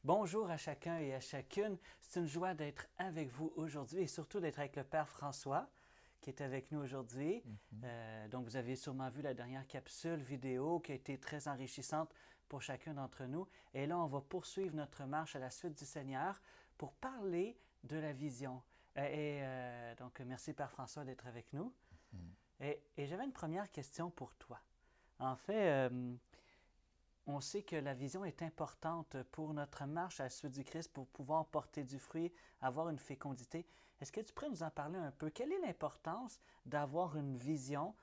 Bonjour à chacun et à chacune. C'est une joie d'être avec vous aujourd'hui et surtout d'être avec le Père François qui est avec nous aujourd'hui. Donc, vous avez sûrement vu la dernière capsule vidéo qui a été très enrichissante pour chacun d'entre nous. Et là, on va poursuivre notre marche à la suite du Seigneur pour parler de la vision. Donc, merci Père François d'être avec nous. Et j'avais une première question pour toi. En fait, on sait que la vision est importante pour notre marche à la suite du Christ, pour pouvoir porter du fruit, avoir une fécondité. Est-ce que tu pourrais nous en parler un peu? Quelle est l'importance d'avoir une vision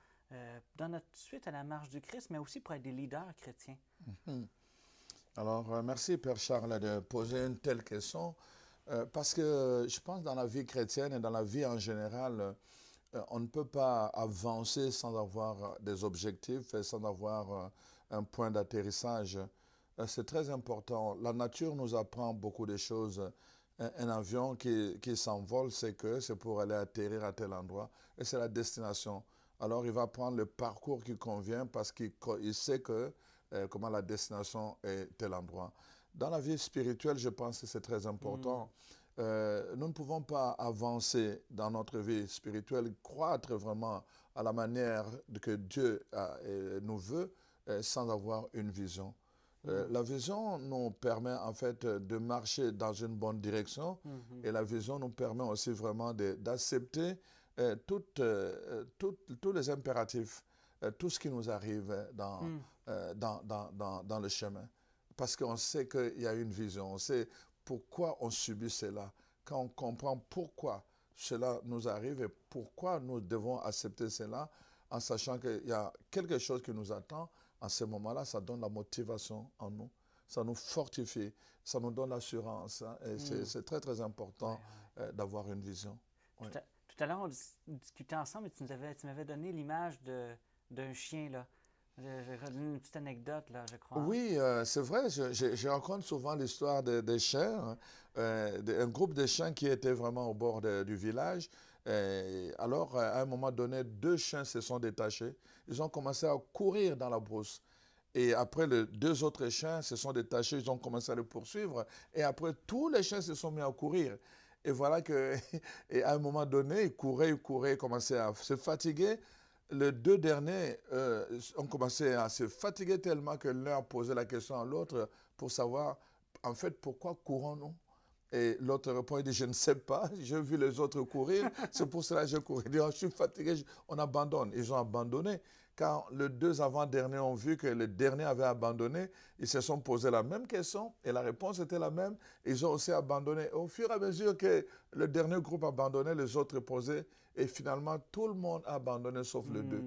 dans notre suite à la marche du Christ, mais aussi pour être des leaders chrétiens? Alors, merci Père Charles de poser une telle question, parce que je pense dans la vie chrétienne et dans la vie en général, on ne peut pas avancer sans avoir des objectifs et sans avoir un point d'atterrissage. C'est très important. La nature nous apprend beaucoup de choses. Un avion qui s'envole, c'est pour aller atterrir à tel endroit et c'est la destination. Alors il va prendre le parcours qui convient parce qu'il sait que comment la destination est tel endroit. Dans la vie spirituelle, je pense que c'est très important. Nous ne pouvons pas avancer dans notre vie spirituelle, croître vraiment à la manière que Dieu nous veut sans avoir une vision. La vision nous permet en fait de marcher dans une bonne direction et la vision nous permet aussi vraiment d'accepter tous les impératifs, tout ce qui nous arrive dans le chemin. Parce qu'on sait qu'il y a une vision, on sait pourquoi on subit cela. Quand on comprend pourquoi cela nous arrive et pourquoi nous devons accepter cela, en sachant qu'il y a quelque chose qui nous attend, en ce moment-là, ça donne la motivation en nous. Ça nous fortifie, ça nous donne l'assurance. Hein, et c'est très, très important d'avoir une vision. Oui. Tout à l'heure, on discutait ensemble et tu m'avais donné l'image d'un chien, là. J'ai une petite anecdote, là, je crois. Hein? Oui, c'est vrai, je raconte souvent l'histoire des chiens, un groupe de chiens qui était vraiment au bord du village. Et alors, à un moment donné, deux chiens se sont détachés. Ils ont commencé à courir dans la brousse. Et après, les deux autres chiens se sont détachés, ils ont commencé à le poursuivre. Et après, tous les chiens se sont mis à courir. Et voilà que, et à un moment donné, ils couraient, ils commençaient à se fatiguer. Les deux derniers ont commencé à se fatiguer tellement que l'un posait la question à l'autre pour savoir, en fait, pourquoi courons-nous? Et l'autre répond, il dit, je ne sais pas, j'ai vu les autres courir, c'est pour cela que je cours. Il dit, oh, je suis fatigué, on abandonne. Ils ont abandonné. Quand les deux avant-derniers ont vu que le dernier avait abandonné, ils se sont posé la même question et la réponse était la même. Ils ont aussi abandonné. Au fur et à mesure que le dernier groupe abandonnait, les autres posaient et finalement tout le monde a abandonné sauf les deux.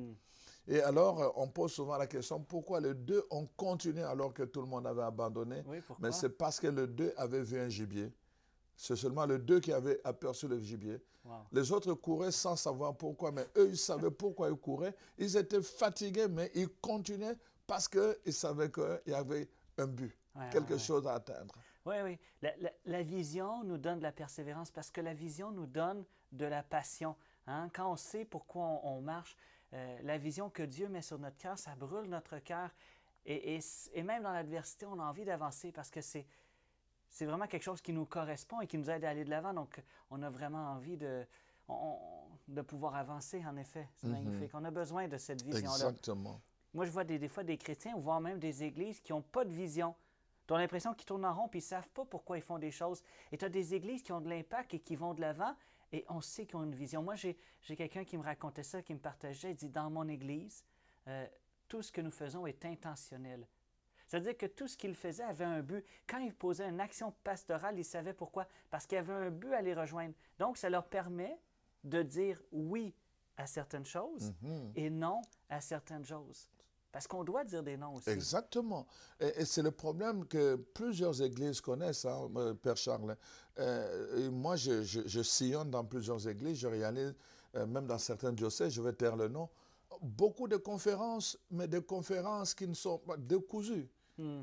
Et alors, on pose souvent la question, pourquoi les deux ont continué alors que tout le monde avait abandonné? Oui, Mais pourquoi? c'est parce que les deux avaient vu un gibier. C'est seulement les deux qui avaient aperçu le gibier. Wow. Les autres couraient sans savoir pourquoi, mais eux, ils savaient pourquoi ils couraient. Ils étaient fatigués, mais ils continuaient parce qu'ils savaient qu'il y avait un but, Ouais, ouais, quelque ouais. chose à atteindre. Oui, oui. La vision nous donne de la persévérance parce que la vision nous donne de la passion. Hein? Quand on sait pourquoi on marche, la vision que Dieu met sur notre cœur, ça brûle notre cœur. Et même dans l'adversité, on a envie d'avancer parce que c'est vraiment quelque chose qui nous correspond et qui nous aide à aller de l'avant. Donc, on a vraiment envie de pouvoir avancer, en effet. C'est magnifique. On a besoin de cette vision-là. Exactement. Moi, je vois des fois des chrétiens, voire même des églises qui n'ont pas de vision. Tu as l'impression qu'ils tournent en rond et ils ne savent pas pourquoi ils font des choses. Et tu as des églises qui ont de l'impact et qui vont de l'avant et on sait qu'ils ont une vision. Moi, j'ai quelqu'un qui me racontait ça, qui me partageait. Il dit, dans mon église, tout ce que nous faisons est intentionnel. C'est-à-dire que tout ce qu'il faisait avait un but. Quand il posait une action pastorale, il savait pourquoi. Parce qu'il y avait un but à les rejoindre. Donc, ça leur permet de dire oui à certaines choses et non à certaines choses. Parce qu'on doit dire des noms aussi. Exactement. Et c'est le problème que plusieurs églises connaissent, hein, Père Charles. Et moi, je sillonne dans plusieurs églises, je réalise, même dans certains diocèses, je vais taire le nom, beaucoup de conférences, mais des conférences qui ne sont pas décousues.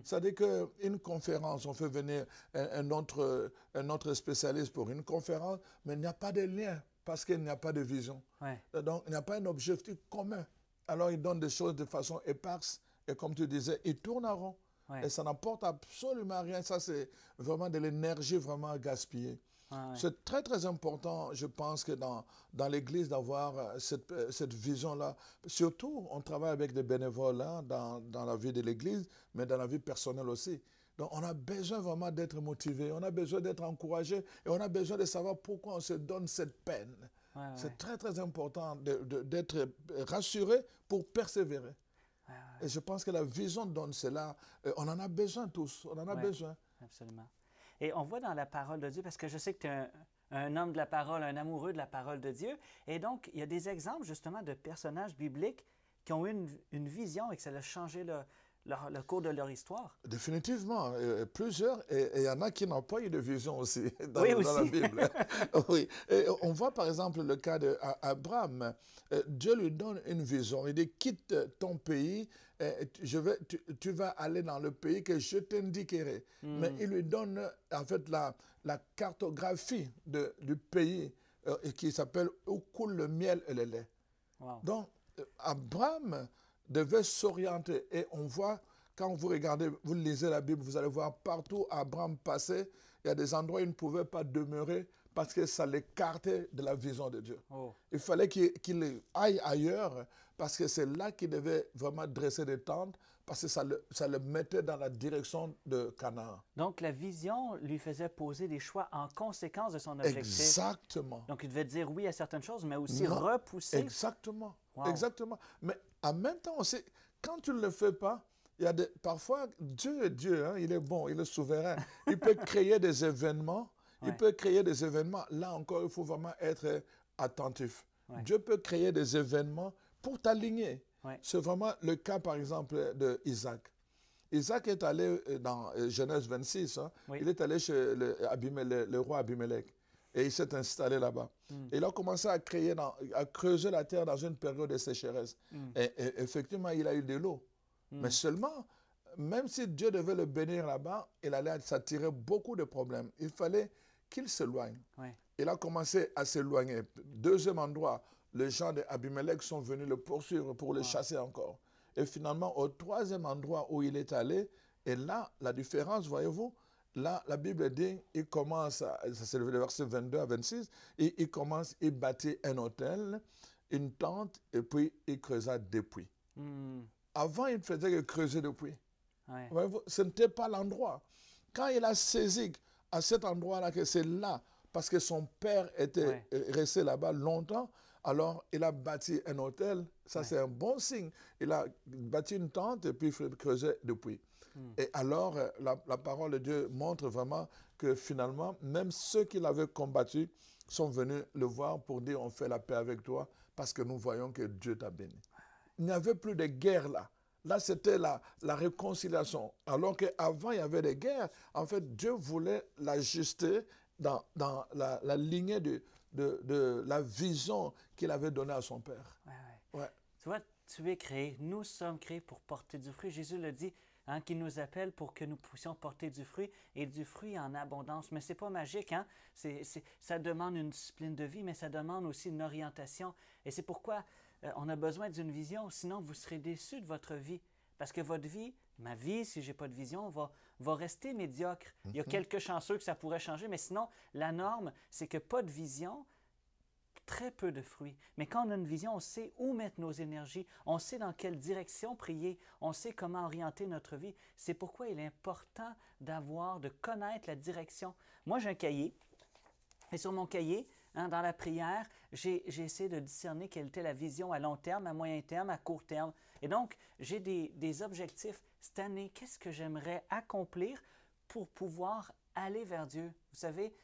C'est-à-dire qu'une conférence, on fait venir un autre spécialiste pour une conférence, mais il n'y a pas de lien parce qu'il n'y a pas de vision. Ouais. Donc, il n'y a pas un objectif commun. Alors, il donne des choses de façon éparse et comme tu disais, il tourne en rond. Ouais. Et ça n'apporte absolument rien. Ça, c'est vraiment de l'énergie vraiment gaspillée. Ouais. C'est très, très important, je pense, que dans l'Église, d'avoir cette vision-là. Surtout, on travaille avec des bénévoles hein, dans la vie de l'Église, mais dans la vie personnelle aussi. Donc, on a besoin vraiment d'être motivé, on a besoin d'être encouragé et on a besoin de savoir pourquoi on se donne cette peine. Ouais, C'est très, très important d'être rassuré pour persévérer. Et je pense que la vision donne cela. On en a besoin tous, on en a besoin. Absolument. Et on voit dans la parole de Dieu, parce que je sais que tu es un homme de la parole, un amoureux de la parole de Dieu, et donc il y a des exemples justement de personnages bibliques qui ont eu une vision et que ça a changé le cours de leur histoire. Définitivement, plusieurs, et il y en a qui n'ont pas eu de vision aussi dans la aussi. Bible. Oui. Et on voit par exemple le cas d'Abraham. Dieu lui donne une vision. Il dit, quitte ton pays, tu vas aller dans le pays que je t'indiquerai. Mais il lui donne en fait la cartographie du pays qui s'appelle où coule le miel et le lait. Wow. Donc, Abraham devait s'orienter. Et on voit, quand vous regardez, vous lisez la Bible, vous allez voir partout Abraham passait, il y a des endroits où il ne pouvait pas demeurer parce que ça l'écartait de la vision de Dieu. Oh. Il fallait qu'il aille ailleurs parce que c'est là qu'il devait vraiment dresser des tentes parce que ça le mettait dans la direction de Canaan. Donc, la vision lui faisait poser des choix en conséquence de son objectif. Exactement. Donc, il devait dire oui à certaines choses, mais aussi repousser. Exactement. Wow. Exactement. Mais en même temps aussi, quand tu ne le fais pas, il y a parfois, Dieu est Dieu, hein, il est bon, il est souverain. Il peut créer des événements. Il peut créer des événements. Là encore, il faut vraiment être attentif. Dieu peut créer des événements pour t'aligner. C'est vraiment le cas, par exemple, d'Isaac. Isaac est allé dans Genèse 26. Hein, il est allé chez le roi Abimelech. Et il s'est installé là-bas. Et il a commencé à creuser la terre dans une période de sécheresse. Et effectivement, il a eu de l'eau. Mais seulement, même si Dieu devait le bénir là-bas, il allait s'attirer beaucoup de problèmes. Il fallait qu'il s'éloigne. Il a commencé à s'éloigner. Deuxième endroit, les gens d'Abimelech sont venus le poursuivre pour le chasser encore. Et finalement, au troisième endroit où il est allé, et là, la différence, voyez-vous, là, la Bible dit, il commence, ça c'est le verset 22 à 26, et il commence, il bâtit un autel, une tente, et puis il creusa des puits. Avant, il ne faisait que creuser des puits. Ce n'était pas l'endroit. Quand il a saisi à cet endroit-là que c'est là, parce que son père était resté là-bas longtemps, alors il a bâti un hôtel. Ça, c'est un bon signe. Il a bâti une tente et puis il creusait des puits. Et alors, la parole de Dieu montre vraiment que finalement, même ceux qui l'avaient combattu sont venus le voir pour dire, on fait la paix avec toi parce que nous voyons que Dieu t'a béni. Il n'y avait plus de guerre là. Là, c'était la réconciliation. Alors qu'avant, il y avait des guerres. En fait, Dieu voulait l'ajuster dans la lignée de la vision qu'il avait donnée à son Père. Tu vois, tu es créé. Nous sommes créés pour porter du fruit. Jésus le dit, hein, qu'il nous appelle pour que nous puissions porter du fruit et du fruit en abondance. Mais ce n'est pas magique. Hein? Ça demande une discipline de vie, mais ça demande aussi une orientation. Et c'est pourquoi on a besoin d'une vision, sinon vous serez déçus de votre vie. Parce que votre vie, ma vie, si je n'ai pas de vision, va rester médiocre. Il y a quelques chanceux que ça pourrait changer, mais sinon, la norme, c'est que pas de vision, très peu de fruits. Mais quand on a une vision, on sait où mettre nos énergies, on sait dans quelle direction prier, on sait comment orienter notre vie. C'est pourquoi il est important de connaître la direction. Moi, j'ai un cahier, et sur mon cahier, hein, dans la prière, j'ai essayé de discerner quelle était la vision à long terme, à moyen terme, à court terme. Et donc, j'ai des objectifs. Cette année, qu'est-ce que j'aimerais accomplir pour pouvoir aller vers Dieu? Vous savez,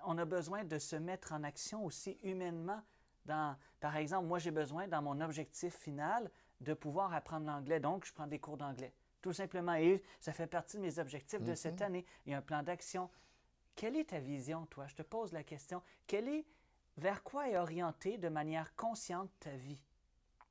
on a besoin de se mettre en action aussi humainement. Par exemple, moi, j'ai besoin, dans mon objectif final, de pouvoir apprendre l'anglais. Donc, je prends des cours d'anglais. Tout simplement. Et ça fait partie de mes objectifs de cette année. Il y a un plan d'action. Quelle est ta vision, toi? Je te pose la question. Vers quoi est orientée de manière consciente ta vie?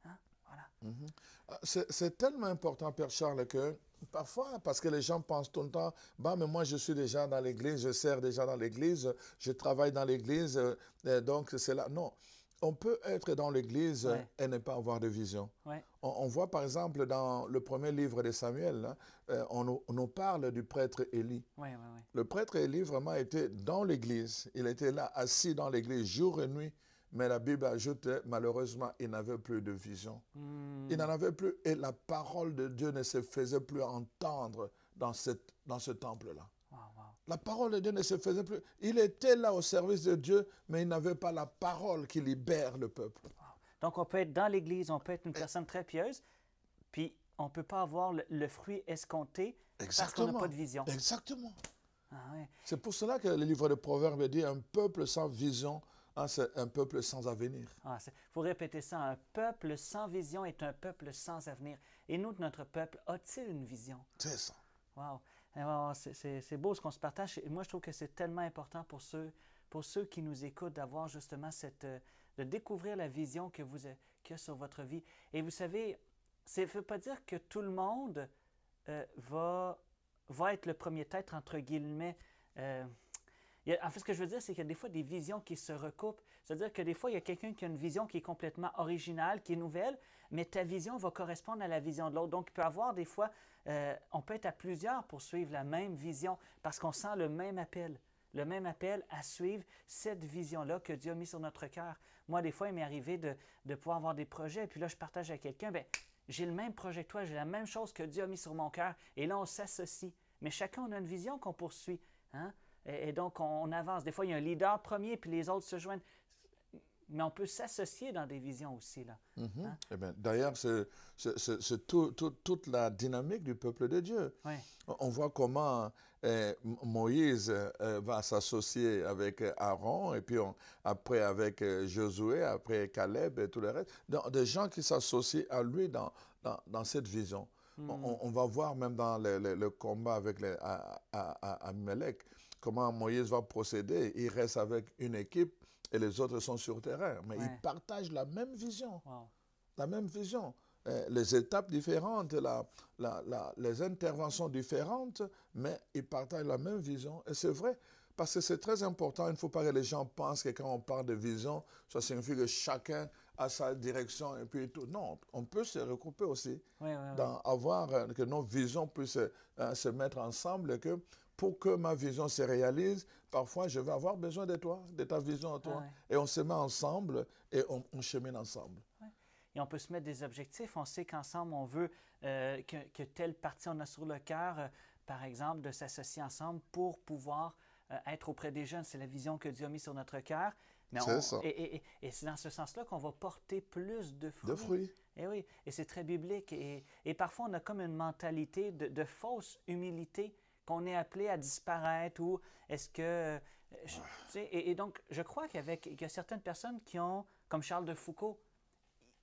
Hein? Voilà. C'est tellement important, Père Charles, que parfois, parce que les gens pensent tout le temps, bah, mais moi je suis déjà dans l'église, je sers déjà dans l'église, je travaille dans l'église, donc c'est là. Non. on peut être dans l'Église Ouais. et ne pas avoir de vision. Ouais. On voit par exemple dans le premier livre de Samuel, hein, on nous parle du prêtre Élie. Ouais, ouais, ouais. Le prêtre Élie vraiment était dans l'Église. Il était là, assis dans l'Église, jour et nuit. Mais la Bible ajoute, malheureusement, il n'avait plus de vision. Il n'en avait plus et la parole de Dieu ne se faisait plus entendre dans ce temple-là. Wow, wow. La parole de Dieu ne se faisait plus. Il était là au service de Dieu, mais il n'avait pas la parole qui libère le peuple. Donc, on peut être dans l'Église, on peut être une personne très pieuse, puis on ne peut pas avoir le fruit escompté parce qu'on n'a pas de vision. Exactement. Ah, ouais. C'est pour cela que le livre de Proverbes dit un peuple sans vision, hein, c'est un peuple sans avenir. Ah, faut répéter ça. Un peuple sans vision est un peuple sans avenir. Et nous, notre peuple, a-t-il une vision? C'est ça. Wow. C'est beau ce qu'on se partage. Et moi, je trouve que c'est tellement important pour ceux qui nous écoutent d'avoir justement de découvrir la vision qu'il y a sur votre vie. Et vous savez, ça ne veut pas dire que tout le monde va être le premier tête, entre guillemets. En fait, ce que je veux dire, c'est qu'il y a des fois des visions qui se recoupent. C'est-à-dire que des fois, il y a quelqu'un qui a une vision qui est complètement originale, qui est nouvelle, mais ta vision va correspondre à la vision de l'autre. Donc, il peut y avoir des fois, on peut être à plusieurs pour suivre la même vision parce qu'on sent le même appel à suivre cette vision-là que Dieu a mis sur notre cœur. Moi, des fois, il m'est arrivé de pouvoir avoir des projets, et puis là, je partage avec quelqu'un, bien, j'ai le même projet que toi, j'ai la même chose que Dieu a mis sur mon cœur, et là, on s'associe. Mais chacun, on a une vision qu'on poursuit. Hein? Et donc, on avance. Des fois, il y a un leader premier, puis les autres se joignent. Mais on peut s'associer dans des visions aussi, là. Hein? Eh bien, d'ailleurs, c'est toute la dynamique du peuple de Dieu. Ouais. On voit comment Moïse va s'associer avec Aaron, et puis après avec Josué, après Caleb et tout le reste. Donc, des gens qui s'associent à lui dans cette vision. On va voir même dans le combat avec Abimelech, comment Moïse va procéder. Il reste avec une équipe et les autres sont sur terrain. Mais Ouais. ils partagent la même vision. Wow. La même vision. Les étapes différentes, les interventions différentes, mais ils partagent la même vision. Et c'est vrai, parce que c'est très important. Il ne faut pas que les gens pensent que quand on parle de vision, ça signifie que chacun a sa direction et puis tout. Non, on peut se regrouper aussi, avoir que nos visions puissent se mettre ensemble et que pour que ma vision se réalise, parfois je vais avoir besoin de toi, de ta vision à toi. Et on se met ensemble et on chemine ensemble. Et on peut se mettre des objectifs. On sait qu'ensemble, on veut que telle partie on a sur le cœur, par exemple, de s'associer ensemble pour pouvoir être auprès des jeunes. C'est la vision que Dieu a mise sur notre cœur. C'est ça. Et c'est dans ce sens-là qu'on va porter plus de fruits. De fruits. Et oui, et c'est très biblique. Et parfois, on a comme une mentalité de fausse humilité qu'on est appelé à disparaître ou est-ce que... et donc, je crois qu'il y a certaines personnes qui ont, comme Charles de Foucault,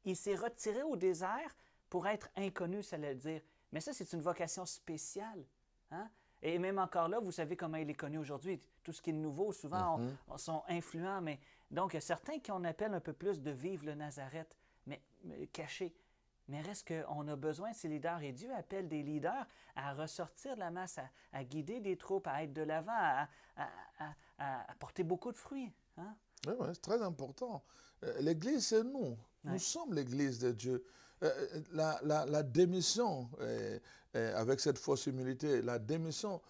il s'est retiré au désert pour être inconnu, ça veut dire. Mais ça, c'est une vocation spéciale. Hein? Et même encore là, vous savez comment il est connu aujourd'hui. Tout ce qui est nouveau, souvent, sont influents. Mais, donc, il y a certains qui on appelle un peu plus de vivre le Nazareth, mais caché. Mais reste qu'on a besoin de ces leaders. Et Dieu appelle des leaders à ressortir de la masse, à guider des troupes, à être de l'avant, à porter beaucoup de fruits. Hein? Oui, c'est très important. L'Église, c'est nous. Nous sommes l'Église de Dieu. La démission, avec cette fausse humilité, la démission,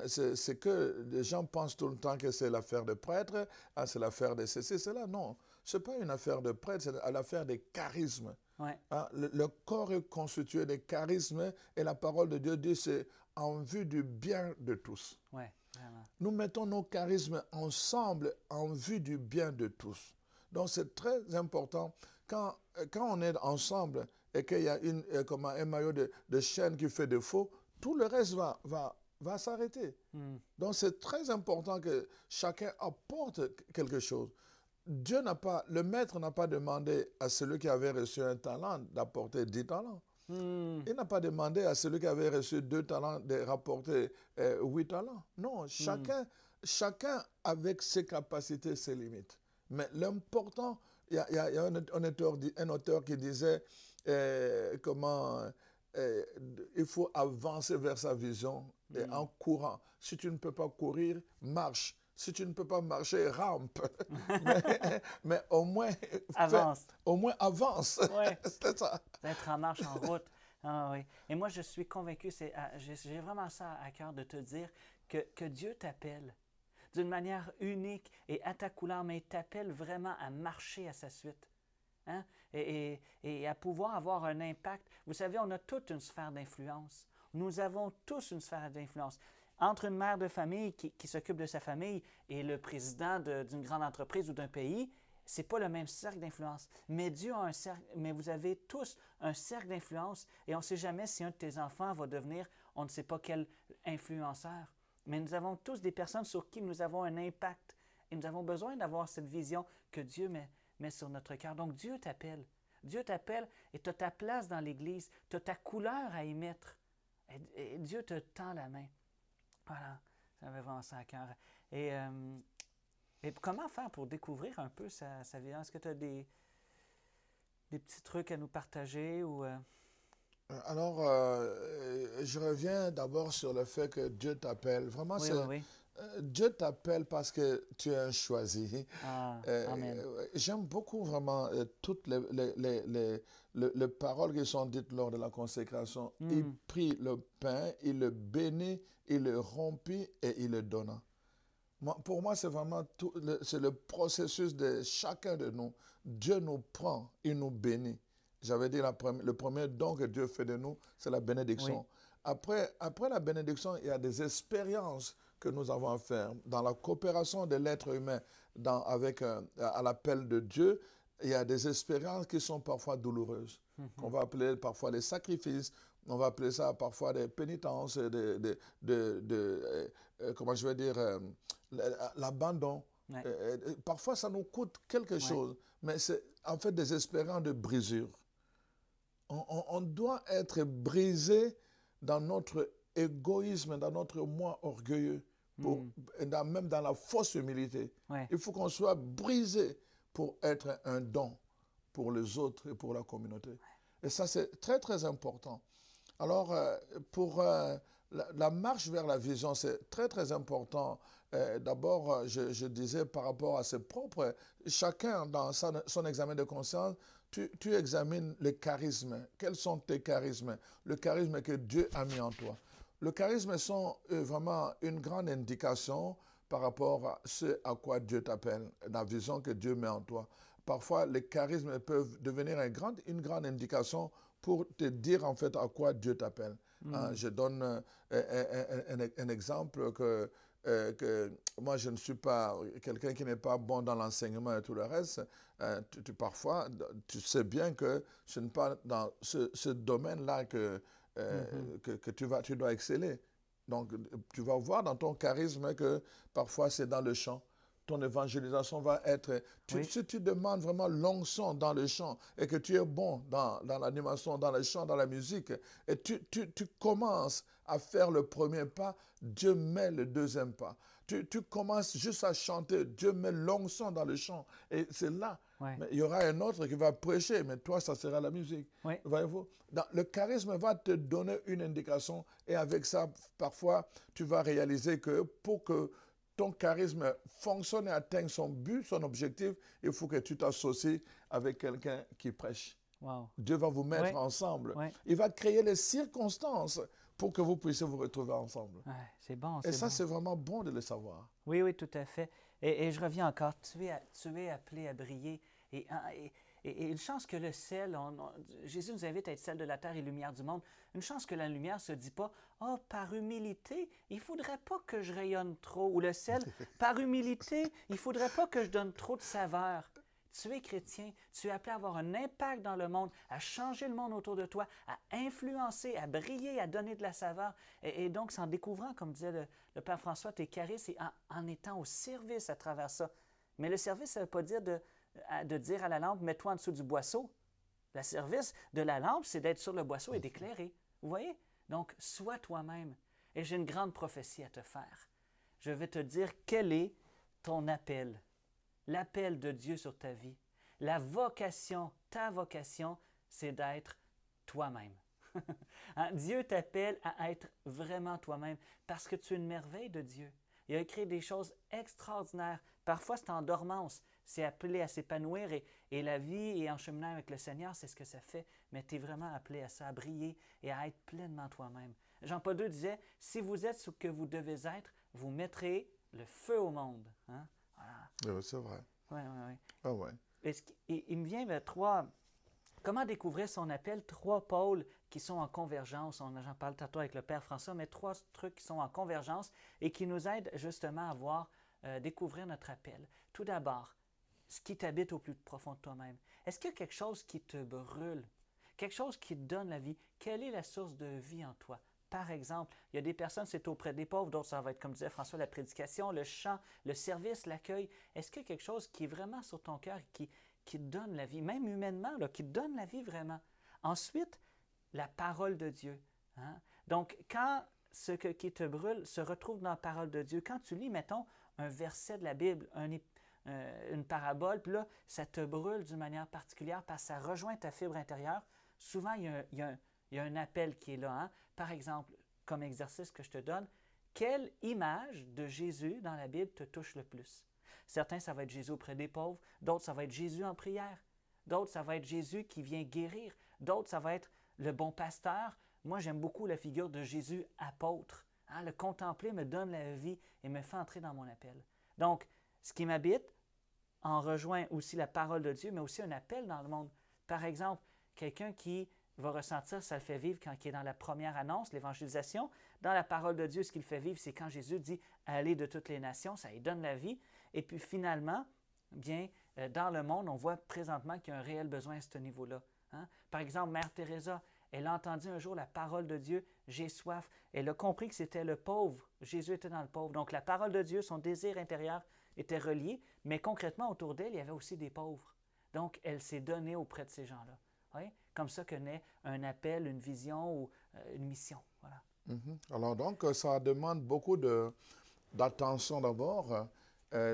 c'est que les gens pensent tout le temps que c'est l'affaire des prêtres, c'est l'affaire de ceci, cela. Non, ce n'est pas une affaire de prêtres, c'est l'affaire des charismes. Ouais. Le corps est constitué de charismes et la parole de Dieu dit c'est en vue du bien de tous. Ouais, vraiment. Nous mettons nos charismes ensemble en vue du bien de tous. Donc c'est très important quand on est ensemble et qu'il y a un maillot de chaîne qui fait défaut, tout le reste va s'arrêter. Donc c'est très important que chacun apporte quelque chose. Le maître n'a pas demandé à celui qui avait reçu un talent d'apporter 10 talents. Il n'a pas demandé à celui qui avait reçu 2 talents de rapporter 8 talents. Non, chacun avec ses capacités, ses limites. Mais l'important, il y a un auteur qui disait il faut avancer vers sa vision en courant. Si tu ne peux pas courir, marche. Si tu ne peux pas marcher, rampe. mais au moins, Avance. Au moins avance. Oui. C'est ça. D'être en marche, en route. Ah oui. Et moi, je suis convaincu, j'ai vraiment ça à cœur de te dire que Dieu t'appelle d'une manière unique et à ta couleur, mais il t'appelle vraiment à marcher à sa suite. Hein? Et à pouvoir avoir un impact. Vous savez, on a toute une sphère d'influence. Nous avons tous une sphère d'influence. Entre une mère de famille qui s'occupe de sa famille et le président d'une grande entreprise ou d'un pays, c'est pas le même cercle d'influence. Mais Dieu a un cercle, mais vous avez tous un cercle d'influence et on ne sait jamais si un de tes enfants va devenir, on ne sait pas quel influenceur. Mais nous avons tous des personnes sur qui nous avons un impact et nous avons besoin d'avoir cette vision que Dieu met sur notre cœur. Donc Dieu t'appelle. Dieu t'appelle et tu as ta place dans l'Église, tu as ta couleur à y mettre. Et Dieu te tend la main. Voilà, j'avais vraiment ça à cœur. Et comment faire pour découvrir un peu sa vie? Est-ce que tu as des petits trucs à nous partager ou Alors, je reviens d'abord sur le fait que Dieu t'appelle. Vraiment, Oui, oui, oui. Dieu t'appelle parce que tu es un choisi. Ah, amen. J'aime beaucoup vraiment toutes les paroles qui sont dites lors de la consécration. Il prit le pain, il le bénit, il le rompit et il le donna. Pour moi, c'est vraiment c'est le processus de chacun de nous. Dieu nous prend, il nous bénit. J'avais dit le premier don que Dieu fait de nous, c'est la bénédiction. Oui. Après la bénédiction, il y a des expériences que nous avons à faire. Dans la coopération de l'être humain à l'appel de Dieu, il y a des expériences qui sont parfois douloureuses, qu'on va appeler parfois des sacrifices, on va appeler ça parfois des pénitences, comment je vais dire, l'abandon. Ouais. Parfois, ça nous coûte quelque chose, mais c'est en fait des expériences de brisure. On doit être brisé dans notre égoïsme, dans notre moi orgueilleux, même dans la fausse humilité. Ouais. Il faut qu'on soit brisé pour être un don pour les autres et pour la communauté. Ouais. Et ça, c'est très, très important. Alors, pour la marche vers la vision, c'est très, très important. D'abord, je disais par rapport à ses propres, chacun dans son examen de conscience, tu examines les charismes. Quels sont tes charismes? Le charisme que Dieu a mis en toi. Le charisme sont vraiment une grande indication par rapport à ce à quoi Dieu t'appelle, la vision que Dieu met en toi. Parfois, les charismes peuvent devenir une grande indication pour te dire en fait à quoi Dieu t'appelle. Je donne un exemple que moi, je ne suis pas quelqu'un qui n'est pas bon dans l'enseignement et tout le reste. Parfois, tu sais bien que ce n'est pas dans ce domaine-là que tu dois exceller. Donc, tu vas voir dans ton charisme que parfois, c'est dans le chant. Ton évangélisation va être... Si tu demandes vraiment l'onction dans le chant et que tu es bon dans l'animation, dans le chant, dans la musique, et tu commences à faire le premier pas, Dieu met le deuxième pas. Tu commences juste à chanter, Dieu met l'onction dans le chant. Et c'est là. Ouais. Mais il y aura un autre qui va prêcher, mais toi, ça sera la musique. Ouais. Voyez-vous? Le charisme va te donner une indication et avec ça, parfois, tu vas réaliser que pour que ton charisme fonctionne et atteigne son but, son objectif, il faut que tu t'associes avec quelqu'un qui prêche. Wow. Dieu va vous mettre ensemble. Ouais. Il va créer les circonstances pour que vous puissiez vous retrouver ensemble. Ouais, c'est bon. Et ça, c'est vraiment bon de le savoir. Oui, oui, tout à fait. Et je reviens encore, tu es appelé à briller. Et une chance que le sel, Jésus nous invite à être sel de la terre et lumière du monde. Une chance que la lumière ne se dit pas, « Ah, par humilité, il ne faudrait pas que je rayonne trop. » Ou le sel, « Par humilité, il ne faudrait pas que je donne trop de saveur. » Tu es chrétien, tu es appelé à avoir un impact dans le monde, à changer le monde autour de toi, à influencer, à briller, à donner de la saveur. Et donc, c'est en découvrant, comme disait le Père François, tes charismes et en étant au service à travers ça. Mais le service, ça ne veut pas dire de dire à la lampe, mets-toi en dessous du boisseau. Le service de la lampe, c'est d'être sur le boisseau et d'éclairer. Vous voyez? Donc, sois toi-même. Et j'ai une grande prophétie à te faire. Je vais te dire quel est ton appel. L'appel de Dieu sur ta vie. La vocation, ta vocation, c'est d'être toi-même. Dieu t'appelle à être vraiment toi-même parce que tu es une merveille de Dieu. Il a créé des choses extraordinaires. Parfois, c'est en dormance. C'est appelé à s'épanouir et la vie et en cheminant avec le Seigneur, c'est ce que ça fait. Mais tu es vraiment appelé à ça, à briller et à être pleinement toi-même. Jean-Paul II disait, si vous êtes ce que vous devez être, vous mettrez le feu au monde. Hein? Voilà. Oui, c'est vrai. Oui, oui, oui. Ah ouais. Il me vient comment découvrir son appel? 3 pôles qui sont en convergence. J'en parle tantôt avec le Père François, mais 3 trucs qui sont en convergence et qui nous aident justement à découvrir notre appel. Tout d'abord, ce qui t'habite au plus profond de toi-même. Est-ce qu'il y a quelque chose qui te brûle? Quelque chose qui te donne la vie? Quelle est la source de vie en toi? Par exemple, il y a des personnes, c'est auprès des pauvres, d'autres, ça va être, comme disait François, la prédication, le chant, le service, l'accueil. Est-ce qu'il y a quelque chose qui est vraiment sur ton cœur qui te donne la vie, même humainement, là, qui te donne la vie vraiment? Ensuite, la parole de Dieu. Hein? Donc, quand qui te brûle se retrouve dans la parole de Dieu, quand tu lis, mettons, un verset de la Bible, une parabole, puis là, ça te brûle d'une manière particulière parce que ça rejoint ta fibre intérieure, souvent, il y a un appel qui est là. Hein? Par exemple, comme exercice que je te donne, quelle image de Jésus dans la Bible te touche le plus? Certains, ça va être Jésus auprès des pauvres. D'autres, ça va être Jésus en prière. D'autres, ça va être Jésus qui vient guérir. D'autres, ça va être le bon pasteur. Moi, j'aime beaucoup la figure de Jésus apôtre. Hein? Le contempler me donne la vie et me fait entrer dans mon appel. Donc, ce qui m'habite en rejoint aussi la parole de Dieu, mais aussi un appel dans le monde. Par exemple, quelqu'un qui va ressentir, ça le fait vivre quand il est dans la première annonce, l'évangélisation. Dans la parole de Dieu, ce qu'il fait vivre, c'est quand Jésus dit « Allez de toutes les nations », ça lui donne la vie. Et puis finalement, bien, dans le monde, on voit présentement qu'il y a un réel besoin à ce niveau-là. Hein? Par exemple, Mère Teresa, elle a entendu un jour la parole de Dieu « J'ai soif ». Elle a compris que c'était le pauvre. Jésus était dans le pauvre. Donc la parole de Dieu, son désir intérieur était relié, mais concrètement, autour d'elle, il y avait aussi des pauvres. Donc, elle s'est donnée auprès de ces gens-là. Oui? Comme ça que naît un appel, une vision ou une mission. Voilà. Alors donc, ça demande beaucoup d'attention d'abord.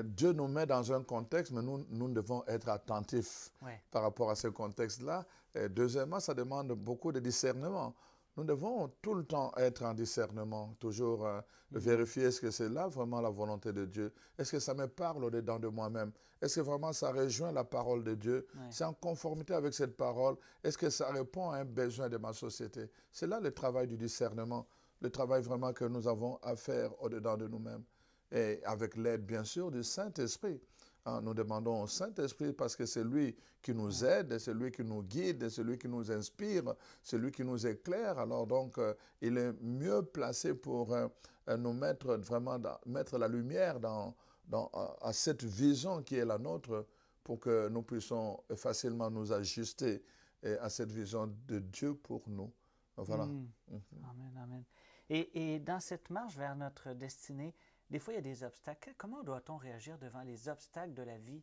Dieu nous met dans un contexte, mais nous devons être attentifs par rapport à ce contexte-là. Deuxièmement, ça demande beaucoup de discernement. Nous devons tout le temps être en discernement, toujours vérifier est-ce que c'est là vraiment la volonté de Dieu. Est-ce que ça me parle au-dedans de moi-même? Est-ce que vraiment ça rejoint la parole de Dieu? C'est en conformité avec cette parole? Est-ce que ça répond à un besoin de ma société? C'est là le travail du discernement, le travail vraiment que nous avons à faire au-dedans de nous-mêmes. Et avec l'aide, bien sûr, du Saint-Esprit. Nous demandons au Saint-Esprit parce que c'est lui qui nous aide, c'est lui qui nous guide, c'est lui qui nous inspire, c'est lui qui nous éclaire. Alors donc, il est mieux placé pour nous mettre vraiment, mettre la lumière à cette vision qui est la nôtre pour que nous puissions facilement nous ajuster à cette vision de Dieu pour nous. Voilà. Amen, amen. Et dans cette marche vers notre destinée, des fois, il y a des obstacles. Comment doit-on réagir devant les obstacles de la vie,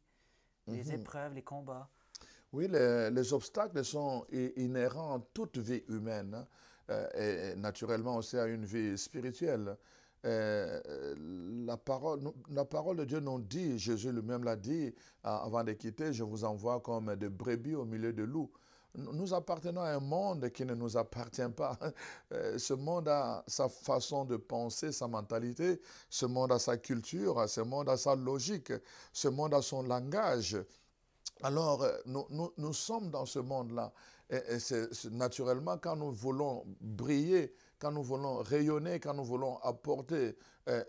les épreuves, les combats? Oui, les obstacles sont inhérents à toute vie humaine, et naturellement aussi à une vie spirituelle. La parole de Dieu nous dit, Jésus lui-même l'a dit avant de quitter, je vous envoie comme des brebis au milieu de loups. Nous appartenons à un monde qui ne nous appartient pas. Ce monde a sa façon de penser, sa mentalité. Ce monde a sa culture, ce monde a sa logique. Ce monde a son langage. Alors, nous sommes dans ce monde-là. Et naturellement, quand nous voulons briller, quand nous voulons rayonner, quand nous voulons apporter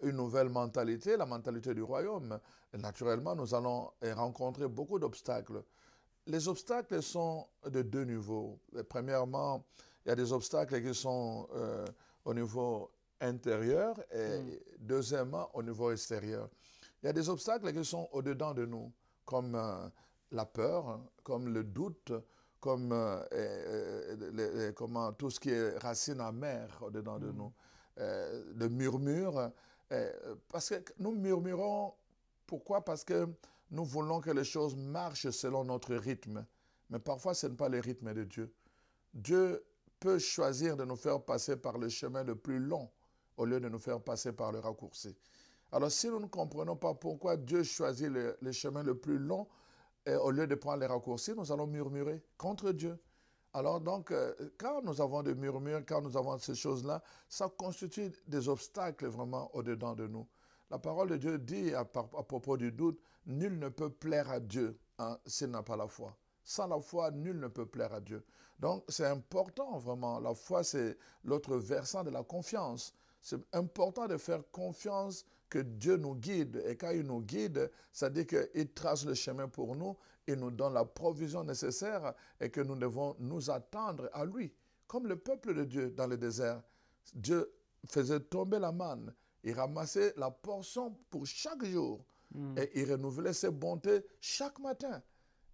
une nouvelle mentalité, la mentalité du royaume, naturellement, nous allons rencontrer beaucoup d'obstacles. Les obstacles sont de deux niveaux. Premièrement, il y a des obstacles qui sont au niveau intérieur et deuxièmement, au niveau extérieur. Il y a des obstacles qui sont au-dedans de nous, comme la peur, comme le doute, comme tout ce qui est racine amère au-dedans de nous, le murmure. Parce que nous murmurons, pourquoi? Parce que nous voulons que les choses marchent selon notre rythme. Mais parfois, ce n'est pas le rythme de Dieu. Dieu peut choisir de nous faire passer par le chemin le plus long au lieu de nous faire passer par le raccourci. Alors, si nous ne comprenons pas pourquoi Dieu choisit le chemin le plus long au lieu de prendre les raccourcis, nous allons murmurer contre Dieu. Alors donc, quand nous avons des murmures, quand nous avons ces choses-là, ça constitue des obstacles vraiment au-dedans de nous. La parole de Dieu dit à propos du doute, nul ne peut plaire à Dieu s'il n'a pas la foi. Sans la foi, nul ne peut plaire à Dieu. Donc, c'est important vraiment. La foi, c'est l'autre versant de la confiance. C'est important de faire confiance que Dieu nous guide. Et quand il nous guide, ça dit qu'il trace le chemin pour nous, il nous donne la provision nécessaire et que nous devons nous attendre à lui. Comme le peuple de Dieu dans le désert, Dieu faisait tomber la manne, il ramassait la portion pour chaque jour et il renouvelait ses bontés chaque matin.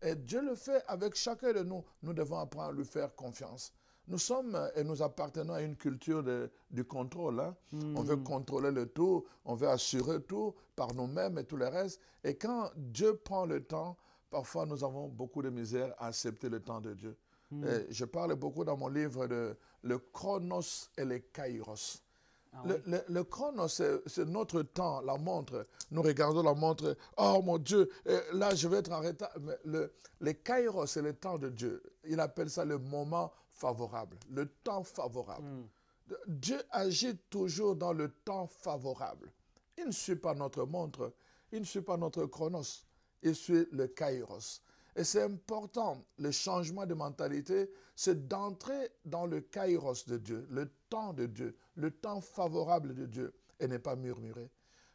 Et Dieu le fait avec chacun de nous. Nous devons apprendre à lui faire confiance. Nous sommes et nous appartenons à une culture du contrôle. Hein? On veut contrôler le tout, on veut assurer tout par nous-mêmes et tout le reste. Et quand Dieu prend le temps, parfois nous avons beaucoup de misère à accepter le temps de Dieu. Et je parle beaucoup dans mon livre de le chronos et le kairos. Ah oui. Le chronos, c'est notre temps, la montre. Nous regardons la montre, oh mon Dieu, là je vais être en retard. Mais le kairos, c'est le temps de Dieu. Il appelle ça le moment favorable, le temps favorable. Dieu agit toujours dans le temps favorable. Il ne suit pas notre montre, il ne suit pas notre chronos, il suit le kairos. Et c'est important, le changement de mentalité, c'est d'entrer dans le kairos de Dieu, le temps de Dieu, le temps favorable de Dieu, et ne pas murmurer.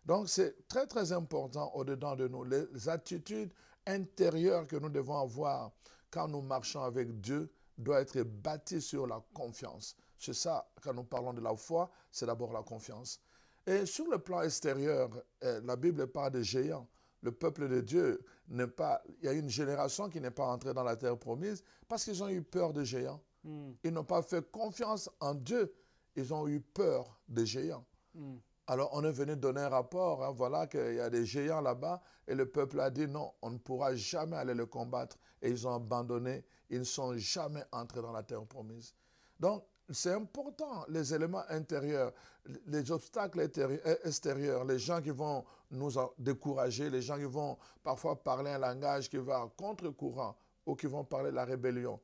Donc c'est très très important au-dedans de nous, les attitudes intérieures que nous devons avoir quand nous marchons avec Dieu doivent être bâties sur la confiance. C'est ça, quand nous parlons de la foi, c'est d'abord la confiance. Et sur le plan extérieur, la Bible parle de géants. Le peuple de Dieu n'est pas... Il y a une génération qui n'est pas entrée dans la terre promise parce qu'ils ont eu peur des géants. Ils n'ont pas fait confiance en Dieu. Ils ont eu peur des géants. Alors, on est venu donner un rapport. Hein, voilà qu'il y a des géants là-bas. Et le peuple a dit non, on ne pourra jamais aller le combattre. Et ils ont abandonné. Ils ne sont jamais entrés dans la terre promise. Donc, c'est important, les éléments intérieurs, les obstacles extérieurs, les gens qui vont nous décourager, les gens qui vont parfois parler un langage qui va contre-courant ou qui vont parler de la rébellion.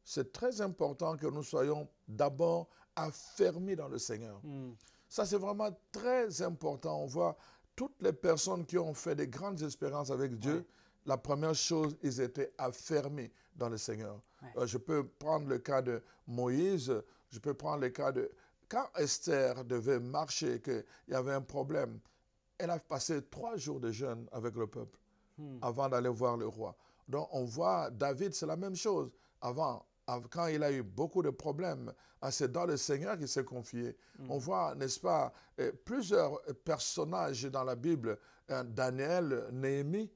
C'est très important que nous soyons d'abord affermis dans le Seigneur. Ça, c'est vraiment très important. On voit toutes les personnes qui ont fait des grandes expériences avec Dieu, la première chose, ils étaient affermis dans le Seigneur. Je peux prendre le cas de Moïse, je peux prendre le cas de... Quand Esther devait marcher, qu'il y avait un problème, elle a passé 3 jours de jeûne avec le peuple avant d'aller voir le roi. Donc on voit David, c'est la même chose. Quand il a eu beaucoup de problèmes, c'est dans le Seigneur qu'il s'est confié. On voit, n'est-ce pas, plusieurs personnages dans la Bible, Daniel, Néhémie,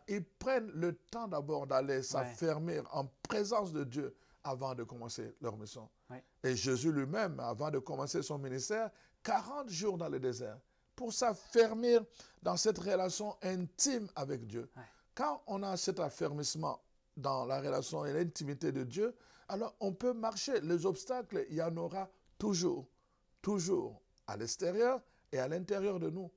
ils prennent le temps d'abord d'aller s'affermir en présence de Dieu avant de commencer leur mission. Et Jésus lui-même, avant de commencer son ministère, 40 jours dans le désert pour s'affermir dans cette relation intime avec Dieu. Quand on a cet affermissement dans la relation et l'intimité de Dieu, alors on peut marcher. Les obstacles, il y en aura toujours, toujours, à l'extérieur et à l'intérieur de nous.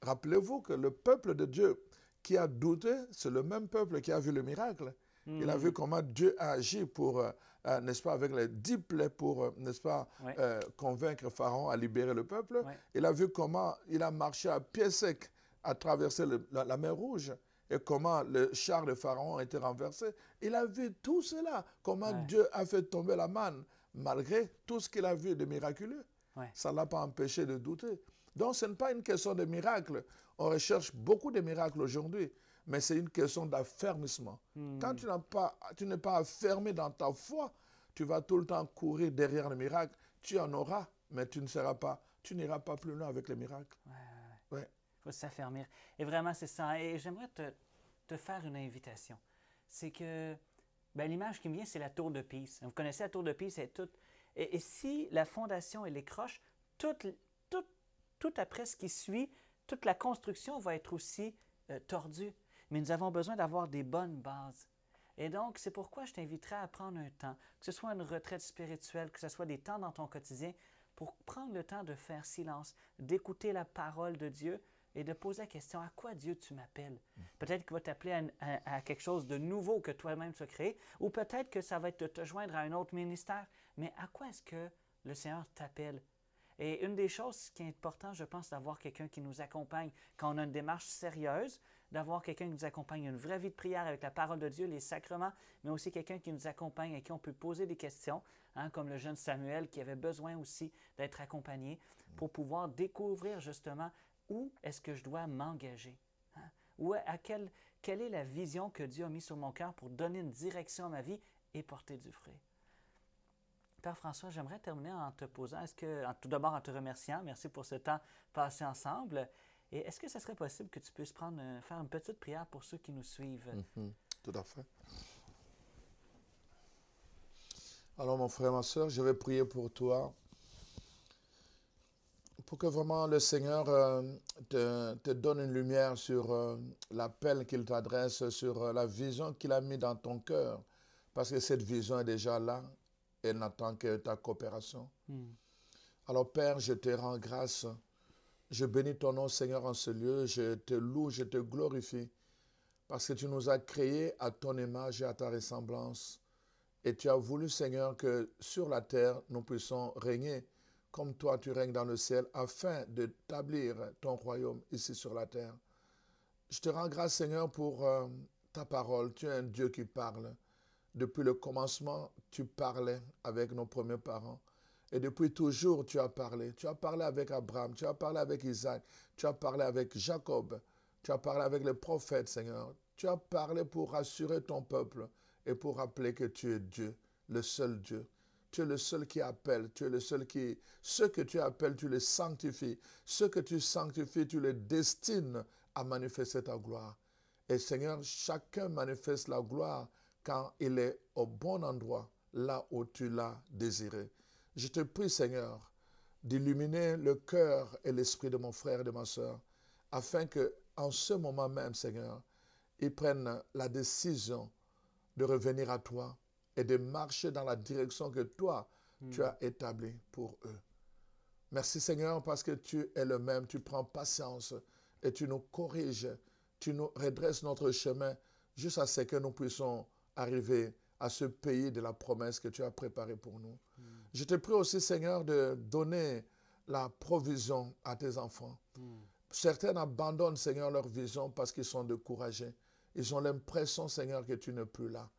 Rappelez-vous que le peuple de Dieu qui a douté, c'est le même peuple qui a vu le miracle. Il a vu comment Dieu a agi pour, n'est-ce pas, avec les 10 plaies pour, n'est-ce pas, convaincre Pharaon à libérer le peuple. Il a vu comment il a marché à pied sec à traverser la mer Rouge et comment le char de Pharaon a été renversé. Il a vu tout cela, comment Dieu a fait tomber la manne, malgré tout ce qu'il a vu de miraculeux. Ça ne l'a pas empêché de douter. Donc, ce n'est pas une question de miracle. On recherche beaucoup de miracles aujourd'hui, mais c'est une question d'affermissement. Quand tu n'es pas affermé dans ta foi, tu vas tout le temps courir derrière le miracle. Tu en auras, mais tu n'iras pas plus loin avec les miracles. Il faut s'affermir. Et vraiment, c'est ça. Et j'aimerais te faire une invitation. C'est que l'image qui me vient, c'est la tour de Pise. Vous connaissez la tour de Pise, c'est toute. Et si la fondation elle est croche, tout après ce qui suit, toute la construction va être aussi tordue. Mais nous avons besoin d'avoir des bonnes bases. Et donc, c'est pourquoi je t'inviterai à prendre un temps, que ce soit une retraite spirituelle, que ce soit des temps dans ton quotidien, pour prendre le temps de faire silence, d'écouter la parole de Dieu et de poser la question, à quoi Dieu tu m'appelles? Peut-être qu'il va t'appeler à quelque chose de nouveau que toi-même tu as créé, ou peut-être que ça va être de te joindre à un autre ministère. Mais à quoi est-ce que le Seigneur t'appelle? Et une des choses qui est importante, je pense, d'avoir quelqu'un qui nous accompagne quand on a une démarche sérieuse, d'avoir quelqu'un qui nous accompagne, une vraie vie de prière avec la parole de Dieu, les sacrements, mais aussi quelqu'un qui nous accompagne, à qui on peut poser des questions, hein, comme le jeune Samuel qui avait besoin aussi d'être accompagné pour pouvoir découvrir justement où est-ce que je dois m'engager. Hein? Quelle est la vision que Dieu a mise sur mon cœur pour donner une direction à ma vie et porter du fruit. Père François, j'aimerais terminer en te posant, tout d'abord en te remerciant, merci pour ce temps passé ensemble. Et est-ce que ce serait possible que tu puisses faire une petite prière pour ceux qui nous suivent? Tout à fait. Alors, mon frère, ma soeur, je vais prier pour toi, pour que vraiment le Seigneur te donne une lumière sur l'appel qu'il t'adresse, sur la vision qu'il a mis dans ton cœur, parce que cette vision est déjà là, elle n'attend que ta coopération. Alors, Père, je te rends grâce. Je bénis ton nom, Seigneur, en ce lieu. Je te loue, je te glorifie, parce que tu nous as créés à ton image et à ta ressemblance. Et tu as voulu, Seigneur, que sur la terre, nous puissions régner comme toi, tu règnes dans le ciel, afin d'établir ton royaume ici sur la terre. Je te rends grâce, Seigneur, pour ta parole. Tu es un Dieu qui parle. Depuis le commencement, tu parlais avec nos premiers parents. Et depuis toujours, tu as parlé. Tu as parlé avec Abraham, tu as parlé avec Isaac, tu as parlé avec Jacob, tu as parlé avec les prophètes, Seigneur. Tu as parlé pour rassurer ton peuple et pour rappeler que tu es Dieu, le seul Dieu. Tu es le seul qui appelle, tu es le seul qui... Ceux que tu appelles, tu les sanctifies. Ceux que tu sanctifies, tu les destines à manifester ta gloire. Et Seigneur, chacun manifeste la gloire quand il est au bon endroit, là où tu l'as désiré. Je te prie, Seigneur, d'illuminer le cœur et l'esprit de mon frère et de ma soeur, afin que, en ce moment même, Seigneur, ils prennent la décision de revenir à toi et de marcher dans la direction que toi, tu as établie pour eux. Merci, Seigneur, parce que tu es le même, tu prends patience et tu nous corriges, tu nous redresses notre chemin jusqu'à ce que nous puissions arriver à ce pays de la promesse que tu as préparé pour nous. Je te prie aussi, Seigneur, de donner la provision à tes enfants. Certains abandonnent, Seigneur, leur vision parce qu'ils sont découragés. Ils ont l'impression, Seigneur, que tu n'es plus là.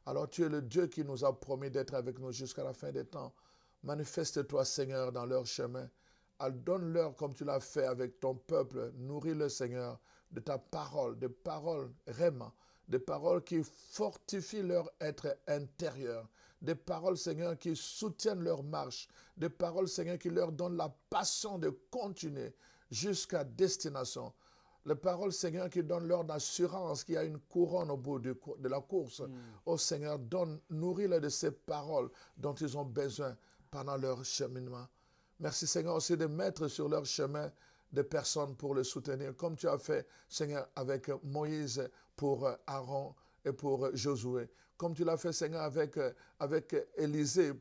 Alors tu es le Dieu qui nous a promis d'être avec nous jusqu'à la fin des temps. Manifeste-toi, Seigneur, dans leur chemin. Donne-leur, comme tu l'as fait avec ton peuple, nourris-le, Seigneur, de ta parole, de paroles réma, des paroles qui fortifient leur être intérieur, des paroles, Seigneur, qui soutiennent leur marche, des paroles, Seigneur, qui leur donnent la passion de continuer jusqu'à destination. Les paroles, Seigneur, qui donnent leur assurance, qu'il y a une couronne au bout de la course. Oh Seigneur, nourris-les de ces paroles dont ils ont besoin pendant leur cheminement. Merci, Seigneur, aussi de mettre sur leur chemin des personnes pour le soutenir, comme tu as fait, Seigneur, avec Moïse pour Aaron et pour Josué. Comme tu l'as fait, Seigneur, avec Élisée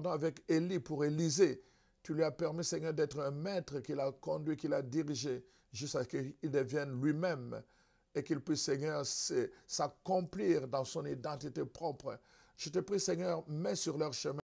avec Élie pour Élisée. Tu lui as permis, Seigneur, d'être un maître qui l'a conduit, qui l'a dirigé, jusqu'à ce qu'il devienne lui-même et qu'il puisse, Seigneur, s'accomplir dans son identité propre. Je te prie, Seigneur, mets sur leur chemin